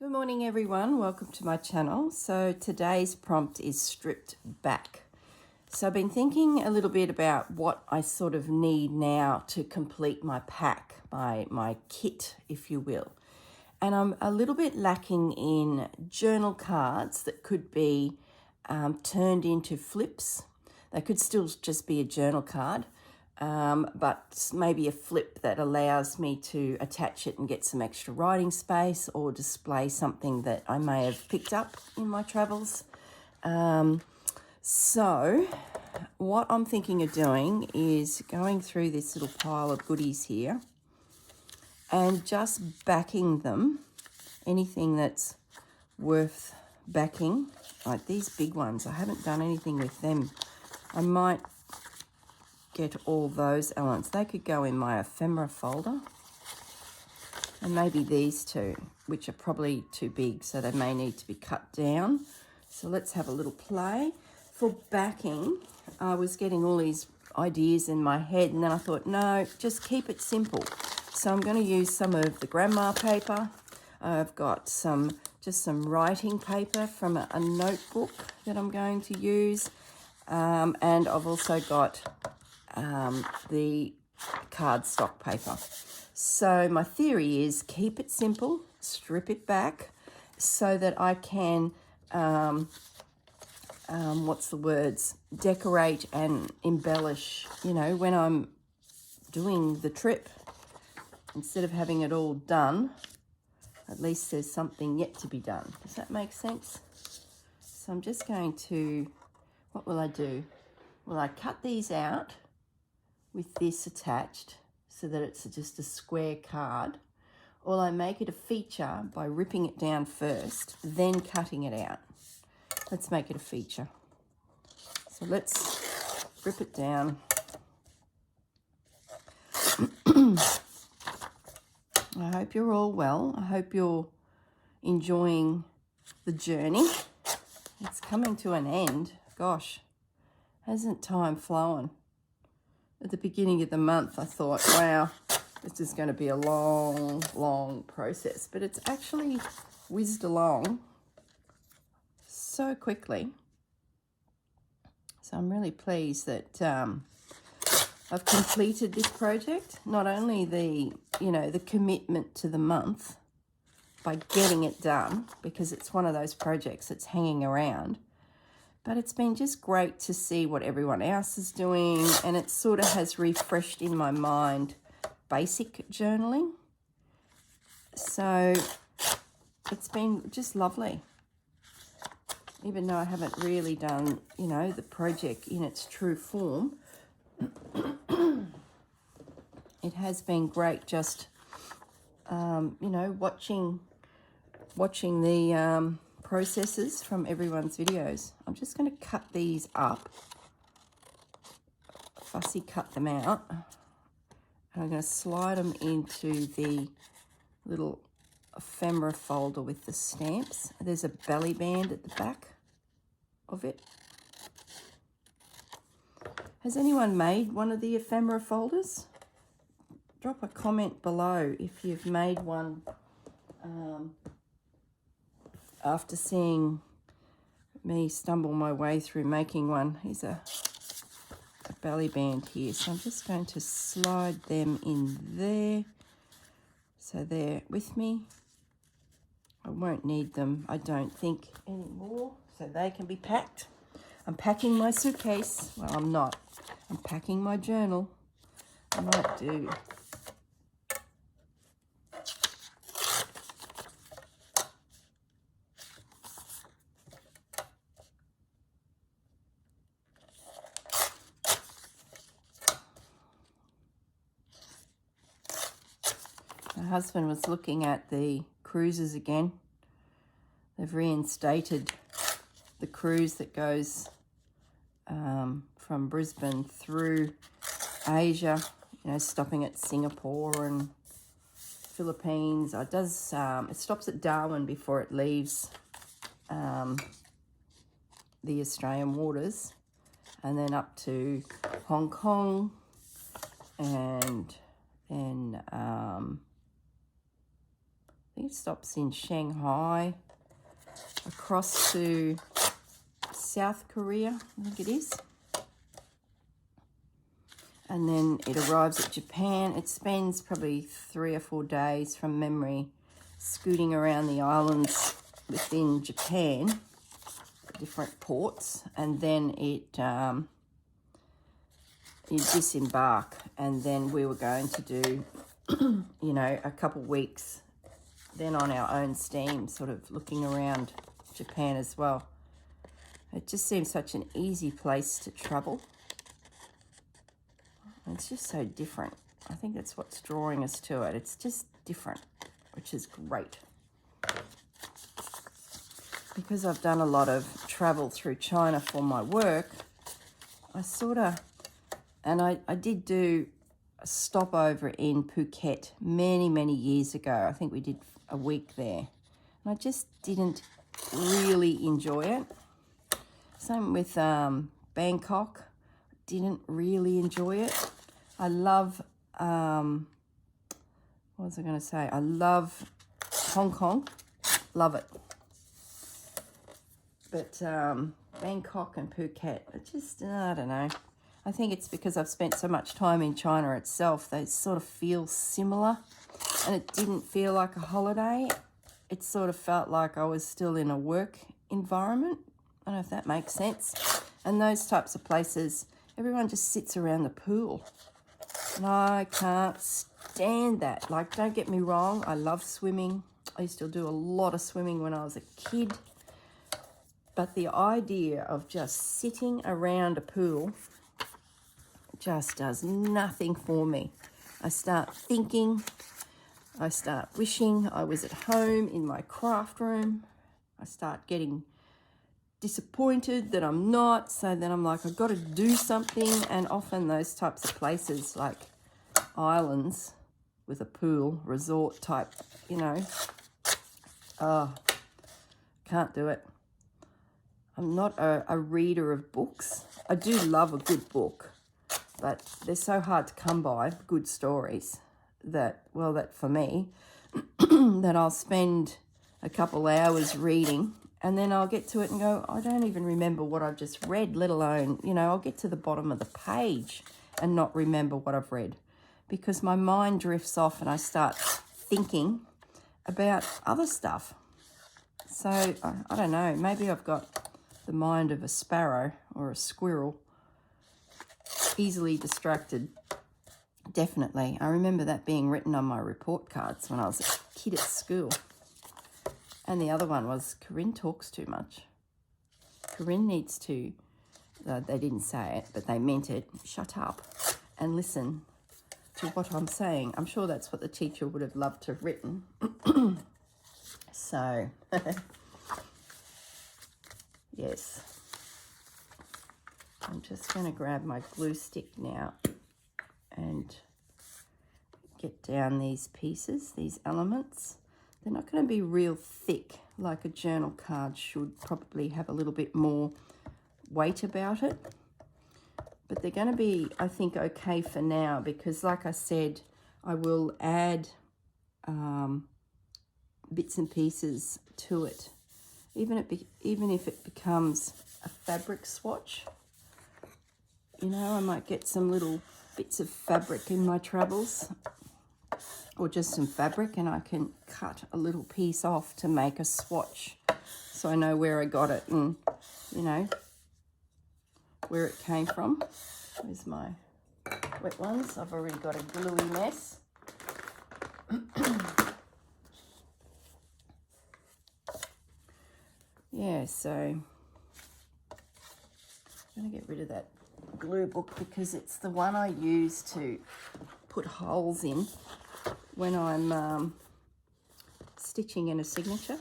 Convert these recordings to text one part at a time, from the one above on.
Good morning everyone, welcome to my channel. So today's prompt is stripped back. So I've been thinking a little bit about what I sort of need now to complete my pack, my kit if you will. And I'm a little bit lacking in journal cards that could be turned into flips. They could still just be a journal card, but maybe a flip that allows me to attach it and get some extra writing space or display something that I may have picked up in my travels. So what I'm thinking of doing is going through this little pile of goodies here and just backing them, anything that's worth backing, like these big ones. I haven't done anything with them. I might get all those elements. They could go in my ephemera folder, and maybe these two, which are probably too big, so they may need to be cut down. So let's have a little play. For backing, I was getting all these ideas in my head, and then I thought, no, just keep it simple. So I'm going to use some of the grandma paper. I've got just some writing paper from a notebook that I'm going to use, and I've also got the cardstock paper. So my theory is keep it simple, strip it back, so that I can, decorate and embellish, when I'm doing the trip. Instead of having it all done, at least there's something yet to be done. Does that make sense? So I'm just going to, what will I do? Well, I cut these out with this attached so that it's just a square card, or I make it a feature by ripping it down first, then cutting it out. Let's make it a feature. So let's rip it down. I hope you're all well. I hope you're enjoying the journey. It's coming to an end. Gosh, hasn't time flown? At the beginning of the month, I thought, wow, this is going to be a long, long process. But it's actually whizzed along so quickly. So I'm really pleased that I've completed this project. Not only the commitment to the month by getting it done, because it's one of those projects that's hanging around, but it's been just great to see what everyone else is doing, and it sort of has refreshed in my mind basic journaling. So it's been just lovely. Even though I haven't really done, the project in its true form, it has been great just, watching the processes from everyone's videos. I'm just going to cut these up, fussy cut them out, and I'm going to slide them into the little ephemera folder with the stamps. There's a belly band at the back of it. Has anyone made one of the ephemera folders? Drop a comment below if you've made one after seeing me stumble my way through making one. Here's a belly band here. So I'm just going to slide them in there. So they're with me. I won't need them, I don't think, anymore. So they can be packed. I'm packing my suitcase. Well, I'm not. I'm packing my journal. I might do. My husband was looking at the cruises again. They've reinstated the cruise that goes from Brisbane through Asia, stopping at Singapore and Philippines. It stops at Darwin before it leaves the Australian waters, and then up to Hong Kong, and then I think it stops in Shanghai, across to South Korea, I think it is. And then it arrives at Japan. It spends probably 3 or 4 days from memory scooting around the islands within Japan, different ports, and then it you disembark. And then we were going to do, you know, a couple weeks then on our own steam, sort of looking around Japan as well. It just seems such an easy place to travel. It's just so different. I think that's what's drawing us to it. It's just different, which is great. Because I've done a lot of travel through China for my work, I sort of, and I did do a stopover in Phuket many, many years ago. I think we did a week there. And I just didn't really enjoy it. Same with Bangkok. Didn't really enjoy it. I love, what was I going to say? I love Hong Kong. Love it. But Bangkok and Phuket, it just, I don't know. I think it's because I've spent so much time in China itself. They sort of feel similar. And it didn't feel like a holiday. It sort of felt like I was still in a work environment. I don't know if that makes sense. And those types of places, everyone just sits around the pool. And I can't stand that. Like, don't get me wrong, I love swimming. I used to do a lot of swimming when I was a kid. But the idea of just sitting around a pool just does nothing for me. I start thinking, I start wishing I was at home in my craft room. I start getting disappointed that I'm not, so then I'm like, I've got to do something. And often those types of places, like islands with a pool, resort type, you know, can't do it. I'm not a reader of books. I do love a good book, but they're so hard to come by, good stories, that, well, that for me, that I'll spend a couple hours reading, and then I'll get to it and go, I don't even remember what I've just read, let alone, you know, I'll get to the bottom of the page and not remember what I've read, because my mind drifts off and I start thinking about other stuff. So, I don't know, maybe I've got the mind of a sparrow or a squirrel, easily distracted. Definitely. I remember that being written on my report cards when I was a kid at school. And the other one was, Corinne talks too much. Corinne needs to, they didn't say it, but they meant it, shut up and listen to what I'm saying. I'm sure that's what the teacher would have loved to have written. So, yes. I'm just going to grab my glue stick now and get down these pieces, these elements. They're not going to be real thick like a journal card should. Probably have a little bit more weight about it. But they're going to be, I think, okay for now, because like I said, I will add bits and pieces to it. Even if it becomes a fabric swatch, you know, I might get some little bits of fabric in my travels, or just some fabric, and I can cut a little piece off to make a swatch so I know where I got it and, you know, where it came from. Where's my wet ones? I've already got a gluey mess. Yeah, so I'm going to get rid of that glue book because it's the one I use to put holes in when I'm stitching in a signature.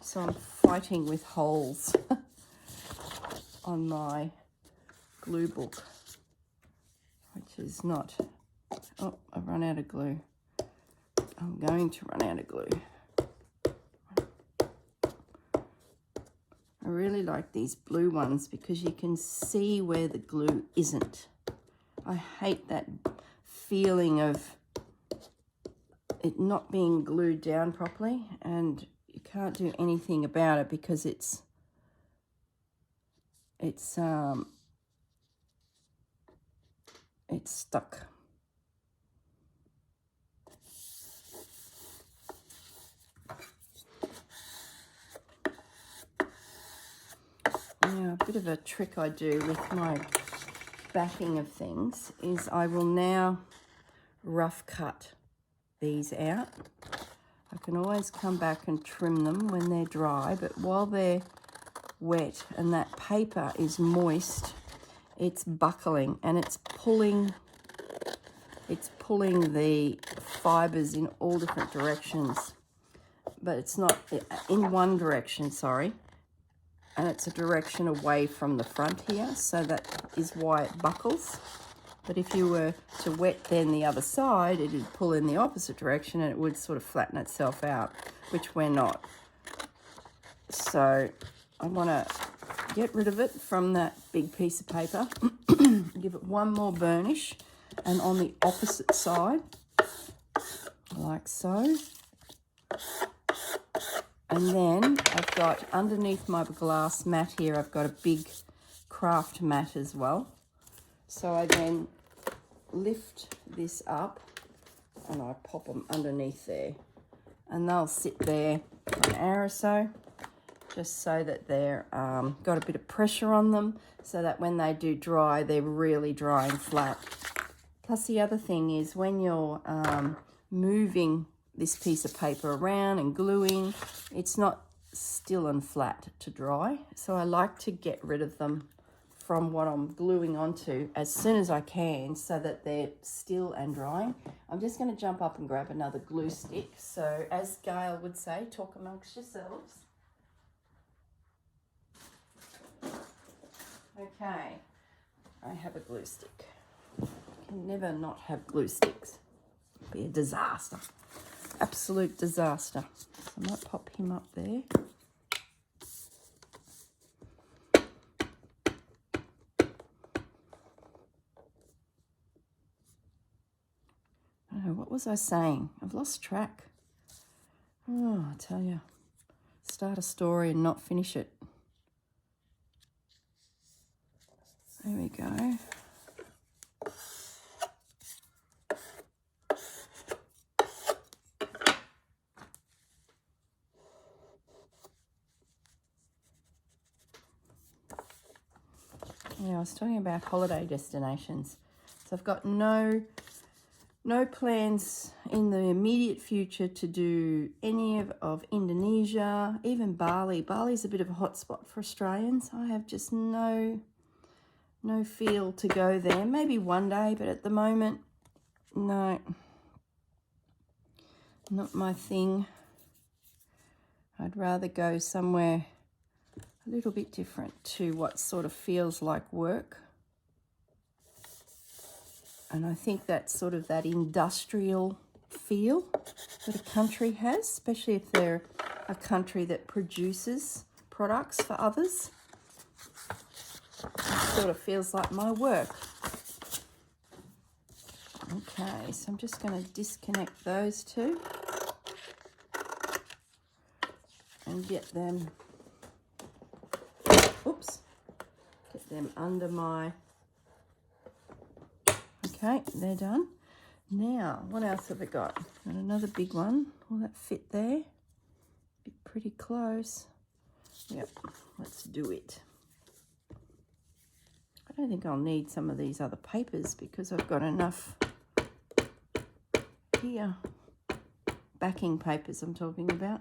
So I'm fighting with holes on my glue book, which is not, oh, I've run out of glue. I'm going to run out of glue. I really like these blue ones because you can see where the glue isn't. I hate that feeling of it not being glued down properly, and you can't do anything about it because it's stuck. Now, a bit of a trick I do with my backing of things is I will now rough cut these out. I can always come back and trim them when they're dry, but while they're wet and that paper is moist, it's buckling and it's pulling the fibers in all different directions, but it's not in one direction, sorry. And it's a direction away from the front here, so that is why it buckles. But if you were to wet then the other side, it would pull in the opposite direction and it would sort of flatten itself out, which we're not. So I want to get rid of it from that big piece of paper, give it one more burnish, and on the opposite side, like so. And then I've got, underneath my glass mat here, I've got a big craft mat as well. So I then lift this up and I pop them underneath there. And they'll sit there for an hour or so, just so that they're got a bit of pressure on them, so that when they do dry, they're really dry and flat. Plus the other thing is when you're moving this piece of paper around and gluing, it's not still and flat to dry. So I like to get rid of them from what I'm gluing onto as soon as I can, so that they're still and drying. I'm just going to jump up and grab another glue stick. So as Gail would say, talk amongst yourselves. Okay, I have a glue stick. You can never not have glue sticks. It'd be a disaster. Absolute disaster. So I might pop him up there. Oh, what was I saying? I've lost track. Oh, I tell you, start a story and not finish it. There we go. Yeah, I was talking about holiday destinations. So I've got no plans in the immediate future to do any of Indonesia, even Bali. Bali's a bit of a hotspot for Australians. I have just no feel to go there. Maybe one day, but at the moment, no, not my thing. I'd rather go somewhere a little bit different to what sort of feels like work. And I think that's sort of that industrial feel that a country has, especially if they're a country that produces products for others. It sort of feels like my work. Okay, so I'm just going to disconnect those two and get them, get them under my, okay, they're done. Now, what else have I got? Got another big one. Will that fit there? Be pretty close. Yep, let's do it. I don't think I'll need some of these other papers because I've got enough here. Backing papers I'm talking about.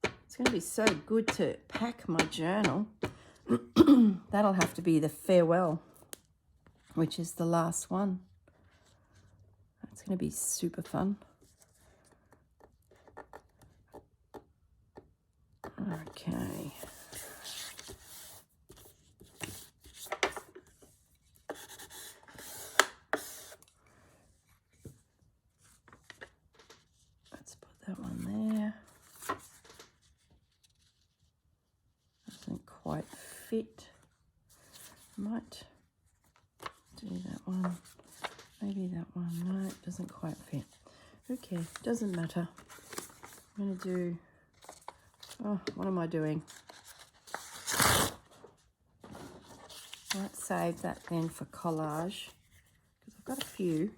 It's going to be so good to pack my journal. That'll have to be the farewell, which is the last one. That's going to be super fun. Okay. Let's put that one there. Doesn't quite fit. Might do that one Maybe that one. No, it doesn't quite fit. Okay, doesn't matter. I'm going to do... Oh, what am I doing? Might save that then for collage, because I've got a few.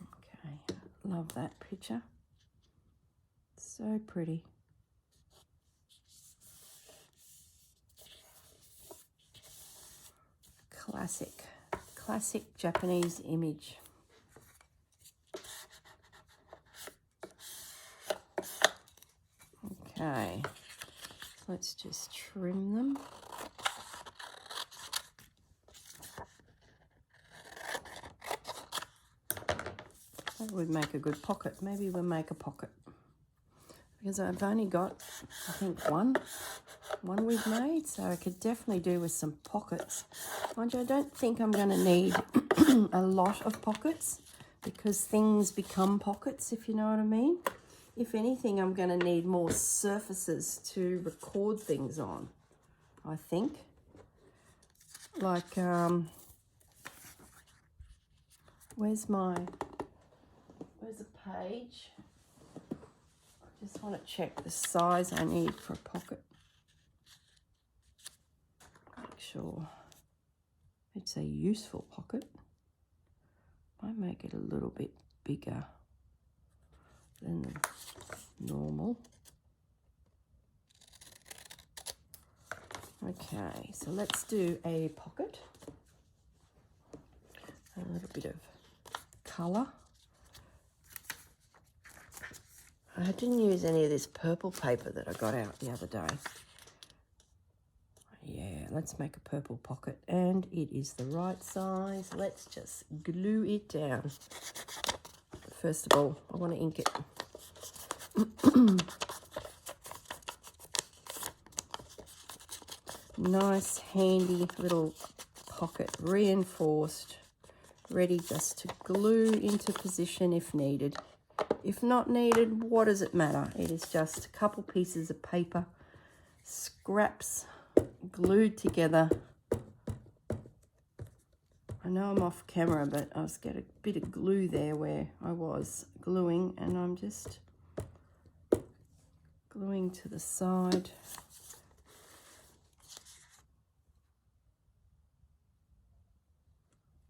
Okay, love that picture. So pretty. Classic Japanese image. Okay, so let's just trim them. That would make a good pocket. Maybe we'll make a pocket. Because I've only got, I think, one we've made, so I could definitely do with some pockets. Mind you, I don't think I'm going to need a lot of pockets, because things become pockets, if you know what I mean. If anything, I'm going to need more surfaces to record things on, I think. Like, where's a page? I just want to check the size I need for a pocket. Make sure it's a useful pocket. Might make it a little bit bigger than normal. Okay, so let's do a pocket. A little bit of colour. I didn't use any of this purple paper that I got out the other day. Yeah, let's make a purple pocket, and it is the right size. Let's just glue it down. First of all, I want to ink it. Nice, handy little pocket, reinforced, ready just to glue into position if needed. If not needed, what does it matter? It is just a couple pieces of paper, scraps, glued together. I know I'm off camera, but I was getting a bit of glue there where I was gluing, and I'm just gluing to the side.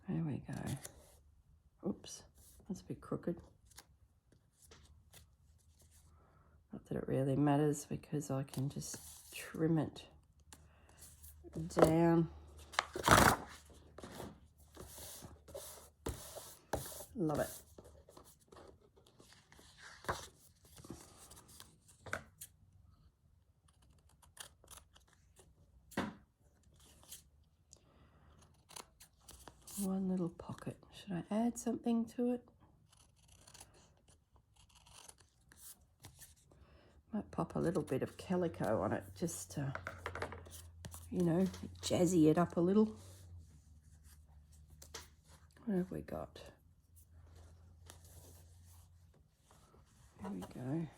There we go. Oops, that's a bit crooked. Not that it really matters, because I can just trim it down. Love it. One little pocket. Should I add something to it? Might pop a little bit of calico on it, just to, you know, jazzy it up a little. What have we got? There we go.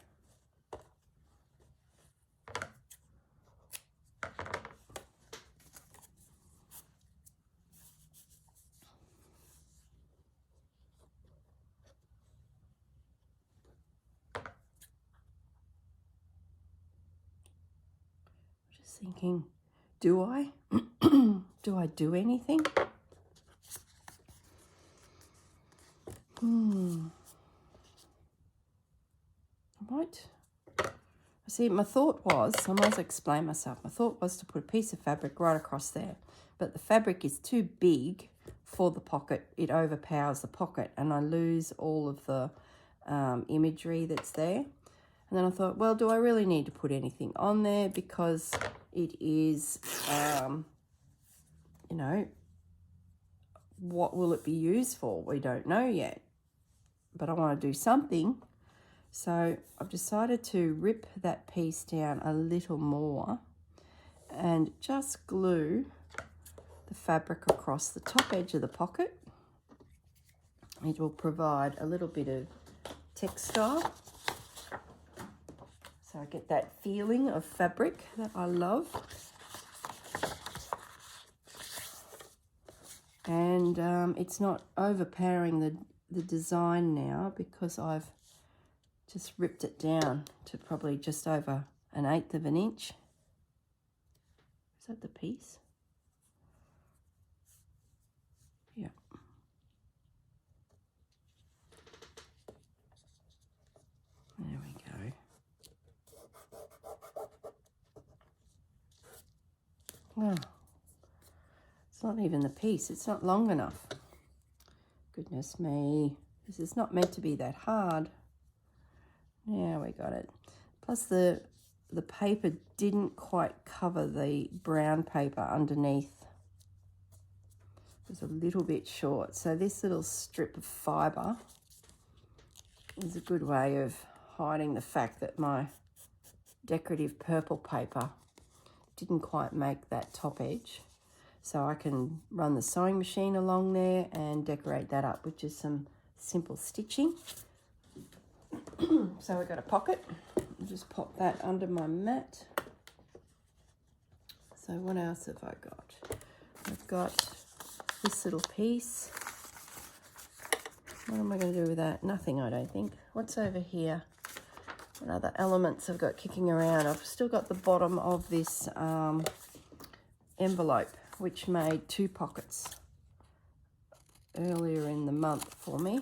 Just thinking, do I? Do I do anything? I might. See, my thought was, I must explain myself. My thought was to put a piece of fabric right across there, but the fabric is too big for the pocket. It overpowers the pocket, and I lose all of the imagery that's there. And then I thought, well, do I really need to put anything on there? Because it is, you know, what will it be used for? We don't know yet, but I want to do something. So I've decided to rip that piece down a little more and just glue the fabric across the top edge of the pocket. It will provide a little bit of textile. So I get that feeling of fabric that I love. And it's not overpowering the design now because I've just ripped it down to probably just over 1/8 of an inch. Is that the piece? Yeah. There we go. Oh, it's not even the piece. It's not long enough. Goodness me. This is not meant to be that hard. Yeah, we got it. Plus the paper didn't quite cover the brown paper underneath. It was a little bit short. So this little strip of fibre is a good way of hiding the fact that my decorative purple paper didn't quite make that top edge. So I can run the sewing machine along there and decorate that up with just some simple stitching. So we've got a pocket. I'll just pop that under my mat. So what else have I got? I've got this little piece. What am I going to do with that? Nothing, I don't think. What's over here? What other elements I've got kicking around? I've still got the bottom of this envelope, which made 2 pockets earlier in the month for me.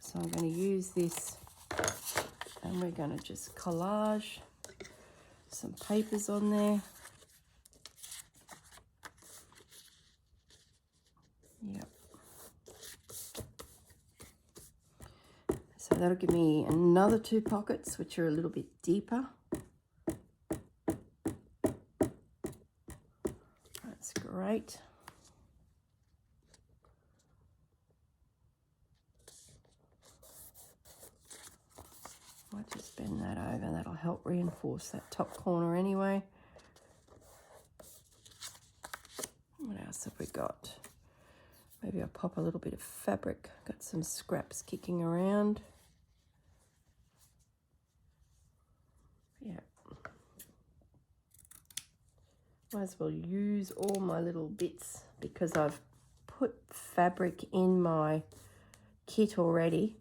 So I'm going to use this and we're going to just collage some papers on there. Yep. So that'll give me another 2 pockets, which are a little bit deeper. That's great. I'll just bend that over. That'll help reinforce that top corner anyway. What else have we got? Maybe I'll pop a little bit of fabric. Got some scraps kicking around. Yeah. Might as well use all my little bits because I've put fabric in my kit already.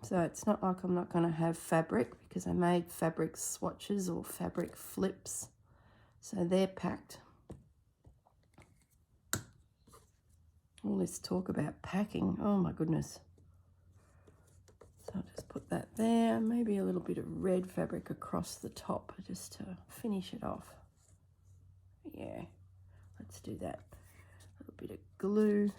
So it's not like I'm not going to have fabric because I made fabric swatches or fabric flips. So they're packed. All this talk about packing, oh my goodness. So I'll just put that there. Maybe a little bit of red fabric across the top just to finish it off. Yeah, let's do that. A little bit of glue.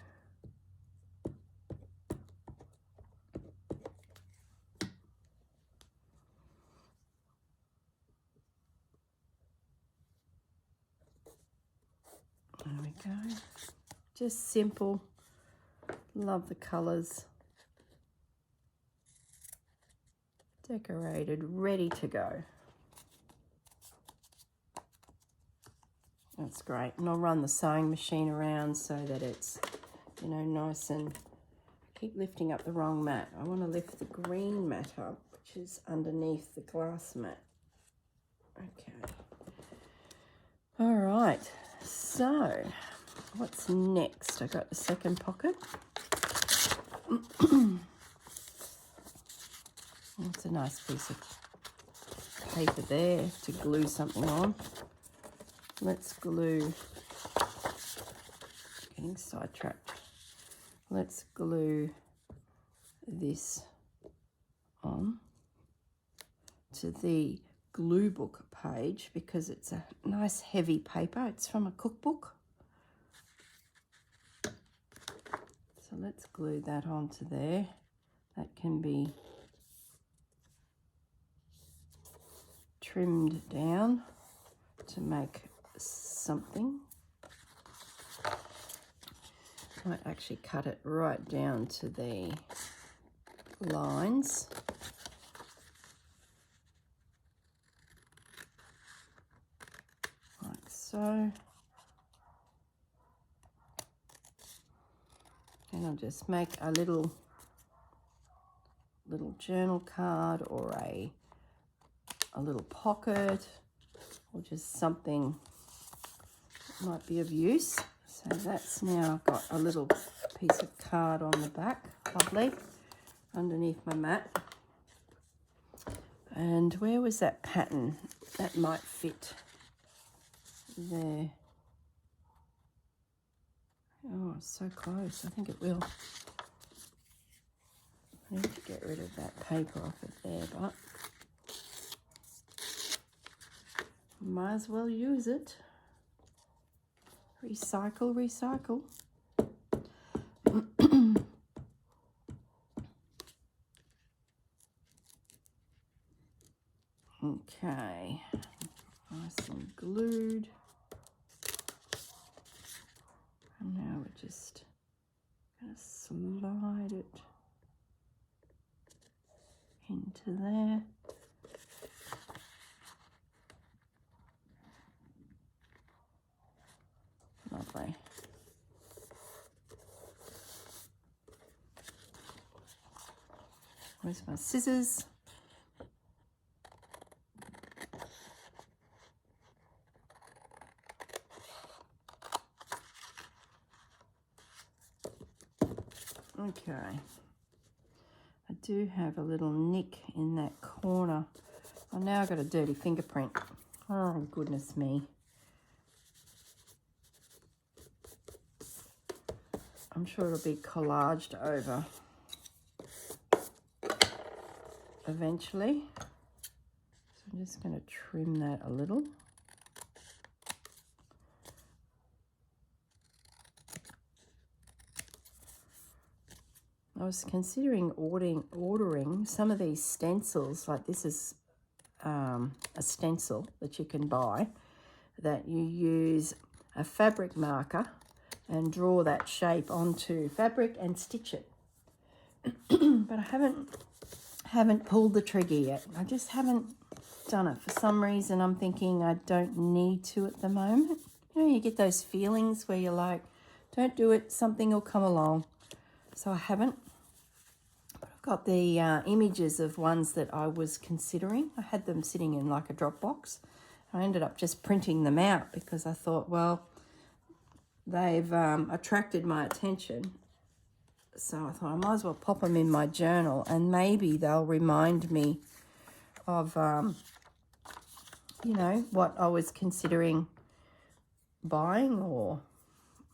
There we go. Just simple. Love the colours. Decorated, ready to go. That's great. And I'll run the sewing machine around so that it's, you know, nice and... I keep lifting up the wrong mat. I want to lift the green mat up, which is underneath the glass mat. Okay. All right. So, what's next? I got the second pocket. That's a nice piece of paper there to glue something on. Let's glue, getting sidetracked. Let's glue this on to the glue book page because it's a nice heavy paper. It's from a cookbook. So let's glue that onto there. That can be trimmed down to make something. Might actually cut it right down to the lines. Like so. And I'll just make a little journal card or a a little pocket or just something that might be of use. So that's now I've got a little piece of card on the back, lovely, underneath my mat. And where was that pattern? That might fit there. Oh, it's so close. I think it will. I need to get rid of that paper off it there, but might as well use it. Recycle, recycle. Okay, nice and glued. And now we're just going to slide it into there. Lovely. Where's my scissors? Okay, I do have a little nick in that corner. Oh, now I've got a dirty fingerprint. Oh, goodness me. I'm sure it'll be collaged over eventually. So I'm just going to trim that a little. I was considering ordering some of these stencils, like this is a stencil that you can buy, that you use a fabric marker and draw that shape onto fabric and stitch it. But I haven't pulled the trigger yet. I just haven't done it. For some reason, I'm thinking I don't need to at the moment. You know, you get those feelings where you're like, don't do it, something will come along. So I haven't. But I've got the images of ones that I was considering. I had them sitting in like a Dropbox. I ended up just printing them out because I thought, well, they've attracted my attention. So I thought I might as well pop them in my journal and maybe they'll remind me of, you know, what I was considering buying, or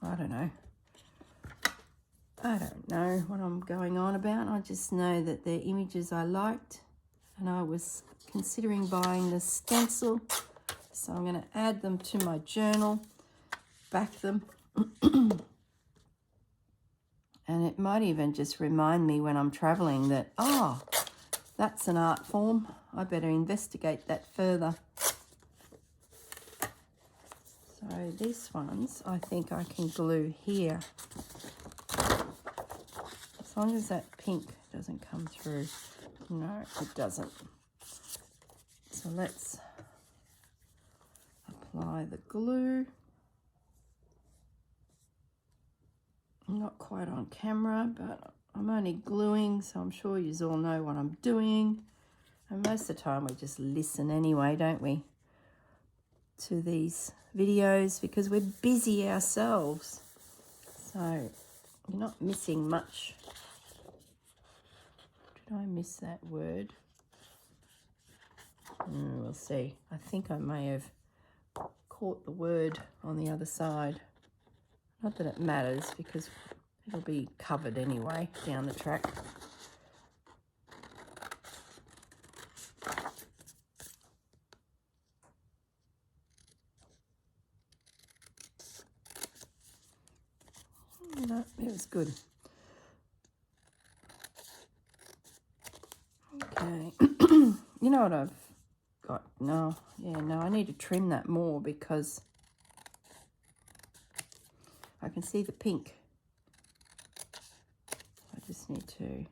I don't know. I don't know what I'm going on about. I just know that they're images I liked and I was considering buying the stencil. So I'm going to add them to my journal, back them. And it might even just remind me when I'm traveling that, oh, that's an art form. I better investigate that further. So these ones, I think I can glue here. As long as that pink doesn't come through. No, it doesn't. So let's apply the glue. I'm not quite on camera, but I'm only gluing, so I'm sure you all know what I'm doing. And most of the time we just listen anyway, don't we, to these videos, because we're busy ourselves. So you're not missing much. Did I miss that word? We'll see. I think I may have caught the word on the other side. Not that it matters because it'll be covered anyway down the track. No, it was good. Okay. You know what I've got? No, I need to trim that more because I can see the pink. I just need to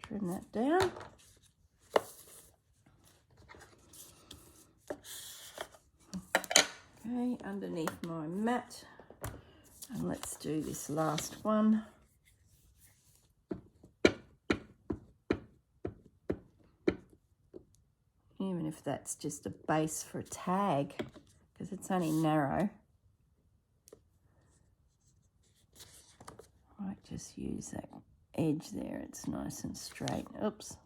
trim that down. Okay, underneath my mat. And let's do this last one. if that's just a base for a tag, because it's only narrow. I might just use that edge there. It's nice and straight. Oops.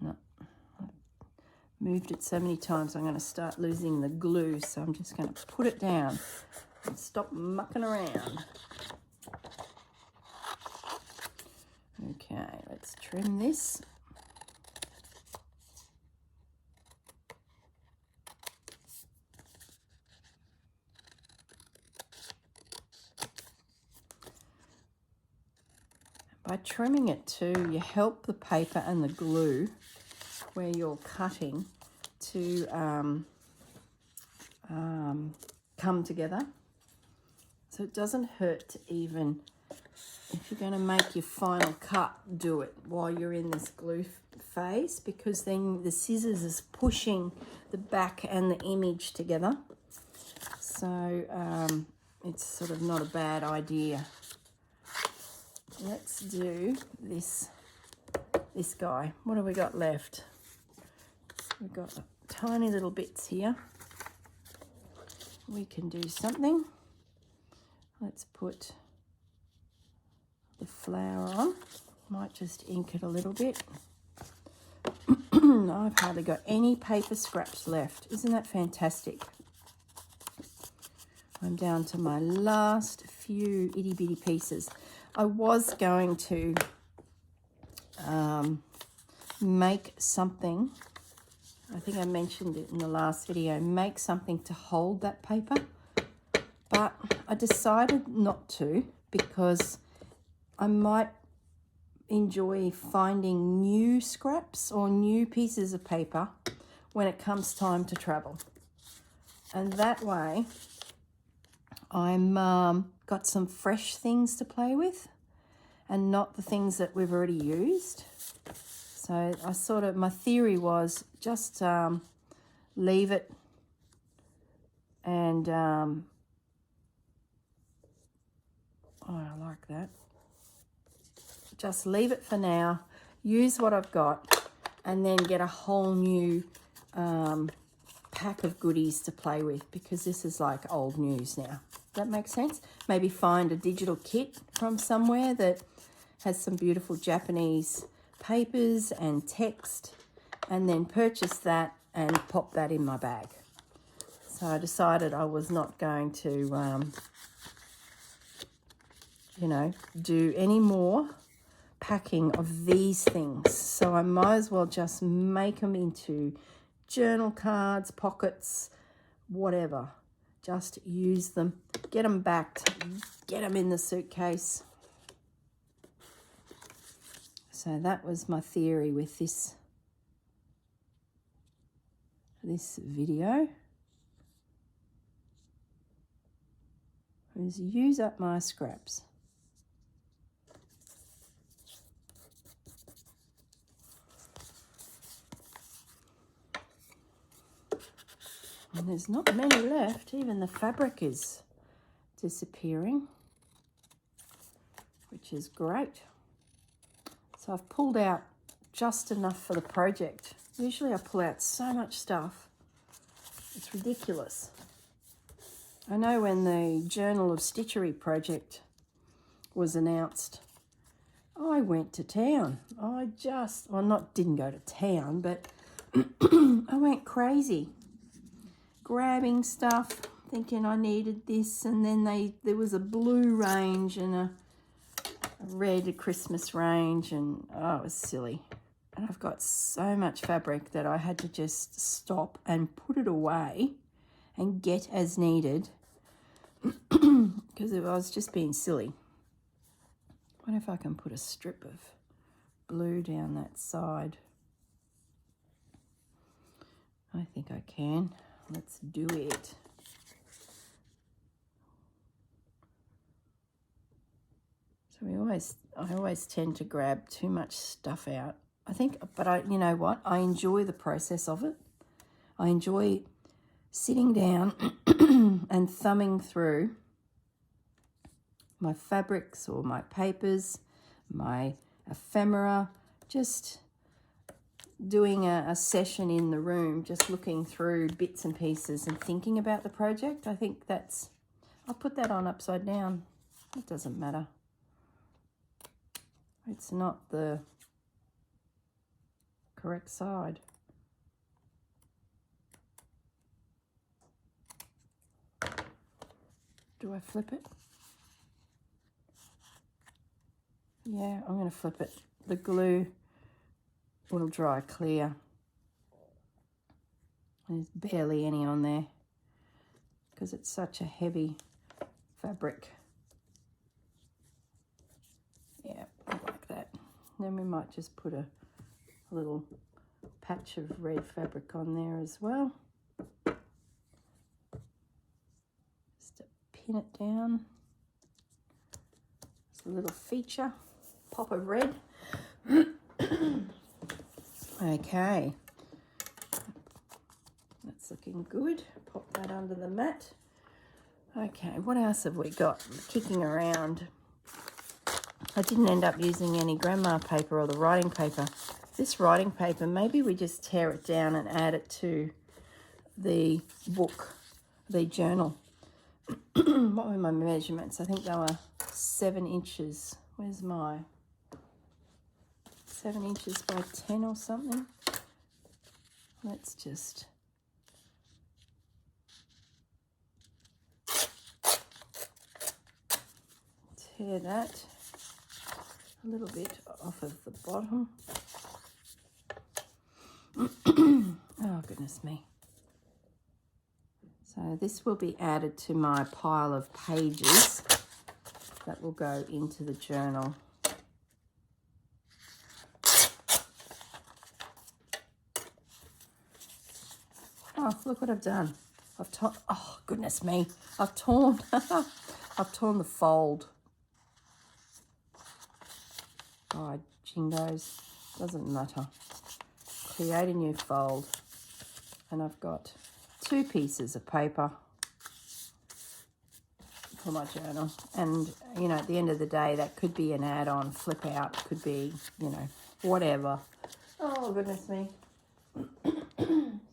No. I've moved it so many times I'm going to start losing the glue, so I'm just going to put it down and stop mucking around. Okay, let's trim this. By trimming it too, you help the paper and the glue where you're cutting to come together. So it doesn't hurt to even, if you're going to make your final cut, do it while you're in this glue phase, because then the scissors is pushing the back and the image together. So it's sort of not a bad idea. Let's do this guy. What have we got left? We've got tiny little bits here. We can do something. Let's put the flower on. Might just ink it a little bit. I've hardly got any paper scraps left. Isn't that fantastic? I'm down to my last few itty bitty pieces. I was going to make something, I think I mentioned it in the last video, make something to hold that paper, but I decided not to, because I might enjoy finding new scraps or new pieces of paper when it comes time to travel. And that way I'm got some fresh things to play with and not the things that we've already used. So I sort of, my theory was just leave it and, oh, I like that. Just leave it for now, use what I've got, and then get a whole new pack of goodies to play with, because this is like old news now. That makes sense? Maybe find a digital kit from somewhere that has some beautiful Japanese papers and text, and then purchase that and pop that in my bag. So I decided I was not going to, you know, do any more packing of these things. So I might as well just make them into journal cards, pockets, whatever. Just use them, get them backed, get them in the suitcase. So that was my theory with this video, is use up my scraps. And there's not many left. Even the fabric is disappearing, which is great. So I've pulled out just enough for the project. Usually I pull out so much stuff. It's ridiculous. I know when the Journal of Stitchery project was announced, I went to town. I just, well, didn't go to town, but I went crazy. Grabbing stuff, thinking I needed this, and then there was a blue range and a red Christmas range, and oh, it was silly. And I've got so much fabric that I had to just stop and put it away and get as needed, because I was just being silly. What if I can put a strip of blue down that side? I think I can. Let's do it. So I always tend to grab too much stuff out. I think, but you know what? I enjoy the process of it. I enjoy sitting down and thumbing through my fabrics or my papers, my ephemera, just doing a session in the room, just looking through bits and pieces and thinking about the project. I think that's, I'll put that on upside down. It doesn't matter. It's not the correct side. Do I flip it? Yeah, I'm going to flip it. The glue will dry clear. There's barely any on there because it's such a heavy fabric. Yeah, I like that. Then we might just put a little patch of red fabric on there as well. Just to pin it down. It's a little feature. Pop of red. Okay. That's looking good. Pop that under the mat. Okay, what else have we got kicking around? I didn't end up using any grandma paper or the writing paper. This writing paper, maybe we just tear it down and add it to the book, the journal. What were my measurements? I think they were 7 inches. Where's my 7 inches by 10 or something? Let's just tear that a little bit off of the bottom. Oh, goodness me. So this will be added to my pile of pages that will go into the journal. Oh, look what I've done. I've torn, oh, goodness me. I've torn, I've torn the fold. Oh, jingos, doesn't matter. Create a new fold. And I've got 2 pieces of paper for my journal. And, you know, at the end of the day, that could be an add-on, flip out, could be, you know, whatever. Oh, goodness me.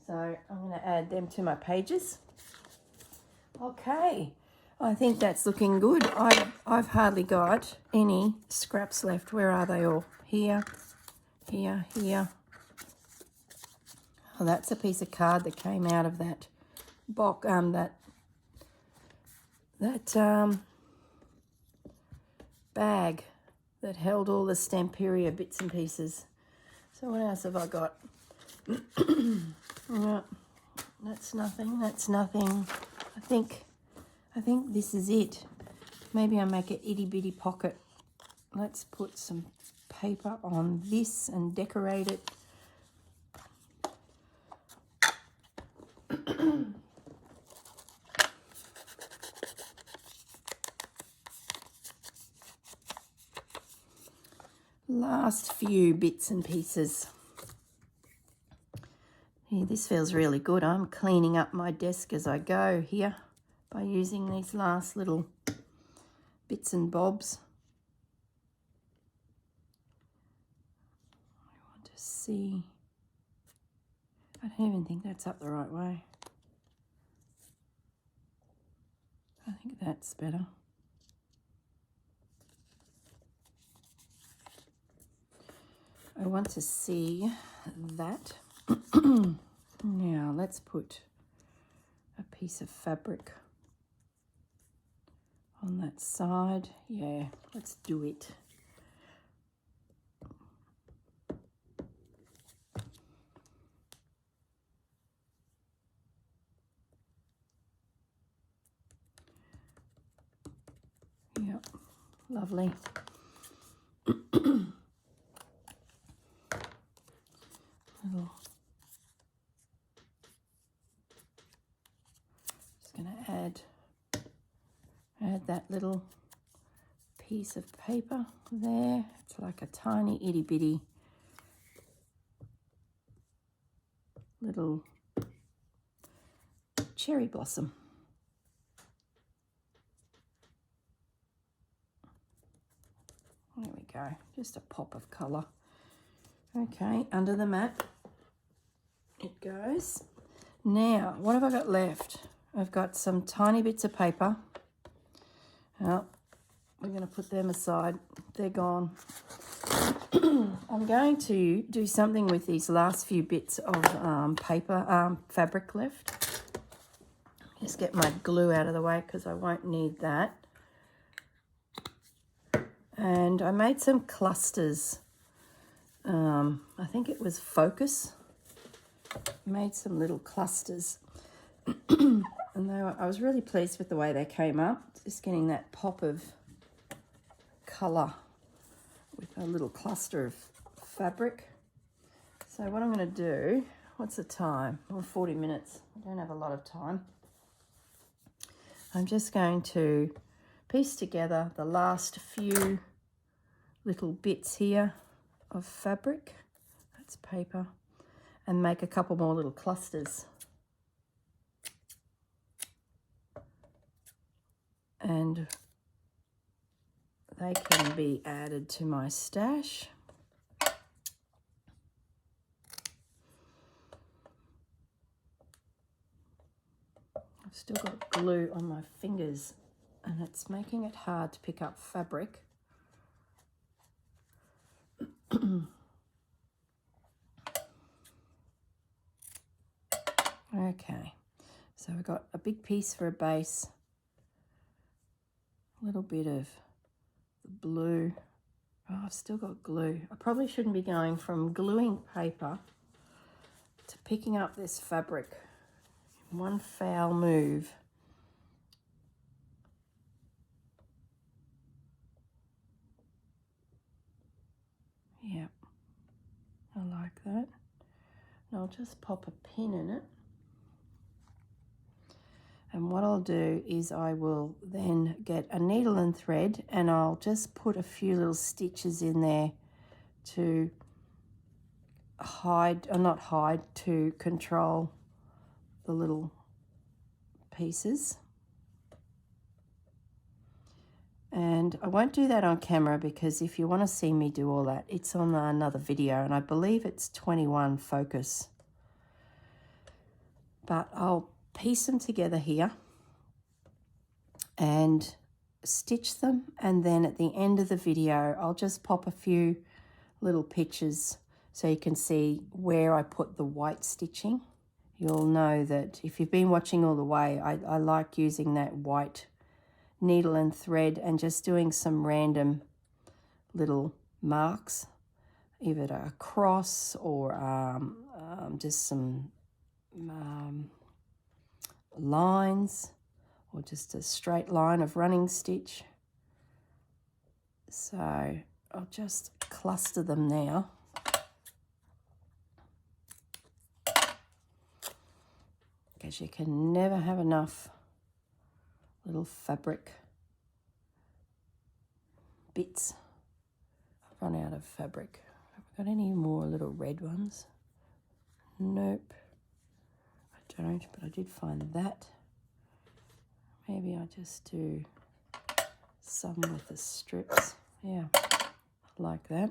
So I'm going to add them to my pages. Okay, I think that's looking good. I've hardly got any scraps left. Where are they all? Here, here, here. Oh, that's a piece of card that came out of that box. That bag that held all the Stamperia bits and pieces. So what else have I got? Yeah, that's nothing. That's nothing. I think this is it. Maybe I make an itty bitty pocket. Let's put some paper on this and decorate it. Last few bits and pieces. Here, this feels really good. I'm cleaning up my desk as I go here by using these last little bits and bobs. I want to see. I don't even think that's up the right way. I think that's better. I want to see that. Now let's put a piece of fabric on that side. Yeah, let's do it. Yep, lovely. Little. Just going to add that little piece of paper there. It's like a tiny itty bitty little cherry blossom. There we go, just a pop of colour. Okay, under the mat, it goes. Now, what have I got left? I've got some tiny bits of paper. Well, we're going to put them aside. They're gone. I'm going to do something with these last few bits of fabric left. Just get my glue out of the way because I won't need that. And I made some clusters. I think it was focus. Made some little clusters. And I was really pleased with the way they came up. Just getting that pop of colour with a little cluster of fabric. So what I'm going to do, what's the time? Oh, 40 minutes. I don't have a lot of time. I'm just going to piece together the last few little bits here of fabric. That's paper. And make a couple more little clusters. And they can be added to my stash. I've still got glue on my fingers and it's making it hard to pick up fabric. Okay, so we've got a big piece for a base, a little bit of the blue. Oh, I've still got glue. I probably shouldn't be going from gluing paper to picking up this fabric in one foul move. Yep, I like that. And I'll just pop a pin in it. And what I'll do is I will then get a needle and thread and I'll just put a few little stitches in there to hide, or not hide, to control the little pieces. And I won't do that on camera because if you want to see me do all that, it's on another video and I believe it's 21 focus. But I'll piece them together here and stitch them, and then at the end of the video I'll just pop a few little pictures so you can see where I put the white stitching. You'll know that if you've been watching all the way, I like using that white needle and thread and just doing some random little marks, either a cross or just some lines or just a straight line of running stitch. So I'll just cluster them now. Because you can never have enough little fabric bits. I've run out of fabric. Have I got any more little red ones? Nope. I don't, but I did find that. Maybe I just do some with the strips. Yeah, like that.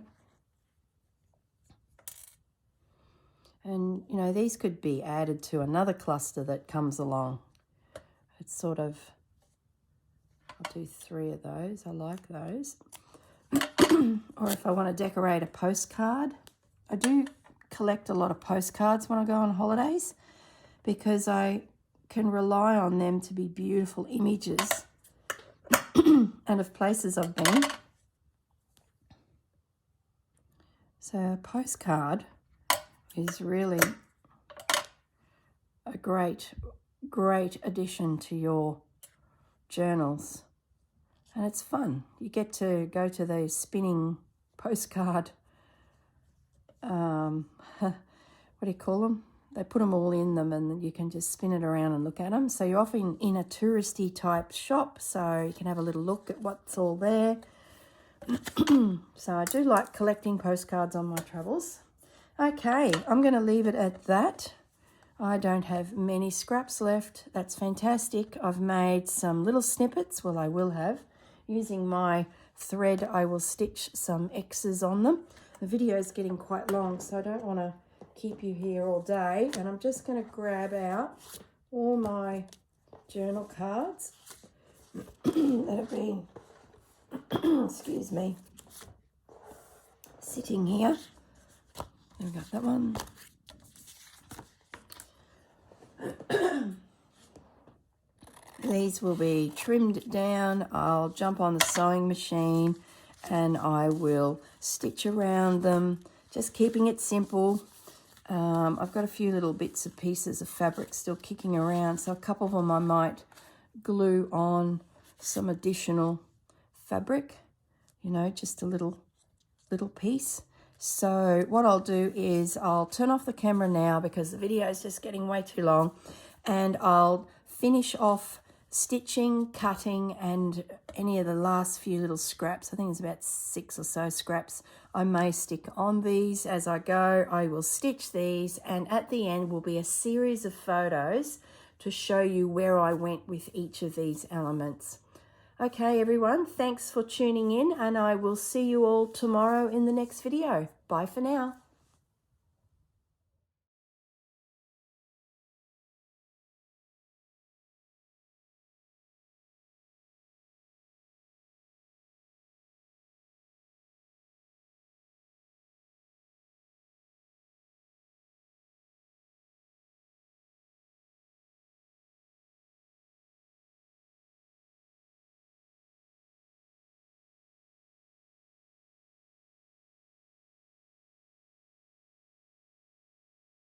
And, you know, these could be added to another cluster that comes along. It's sort of, I'll do 3 of those. I like those. Or if I want to decorate a postcard. I do collect a lot of postcards when I go on holidays because I can rely on them to be beautiful images and of places I've been. So a postcard is really a great addition to your journals. And it's fun. You get to go to those spinning postcard, what do you call them? They put them all in them and you can just spin it around and look at them. So you're often in a touristy type shop, so you can have a little look at what's all there. So I do like collecting postcards on my travels. Okay, I'm going to leave it at that. I don't have many scraps left. That's fantastic. I've made some little snippets. Well, I will have. Using my thread, I will stitch some X's on them. The video is getting quite long, so I don't want to keep you here all day. And I'm just going to grab out all my journal cards that have been, excuse me, sitting here. There we go, that one. These will be trimmed down. I'll jump on the sewing machine and I will stitch around them, just keeping it simple. I've got a few little bits of pieces of fabric still kicking around, so a couple of them I might glue on some additional fabric, you know, just a little piece. So what I'll do is I'll turn off the camera now because the video is just getting way too long, and I'll finish off stitching, cutting, and any of the last few little scraps. I think there's about 6 or so scraps I may stick on these as I go. I will stitch these, and at the end will be a series of photos to show you where I went with each of these elements. Okay, everyone, thanks for tuning in, and I will see you all tomorrow in the next video. Bye for now.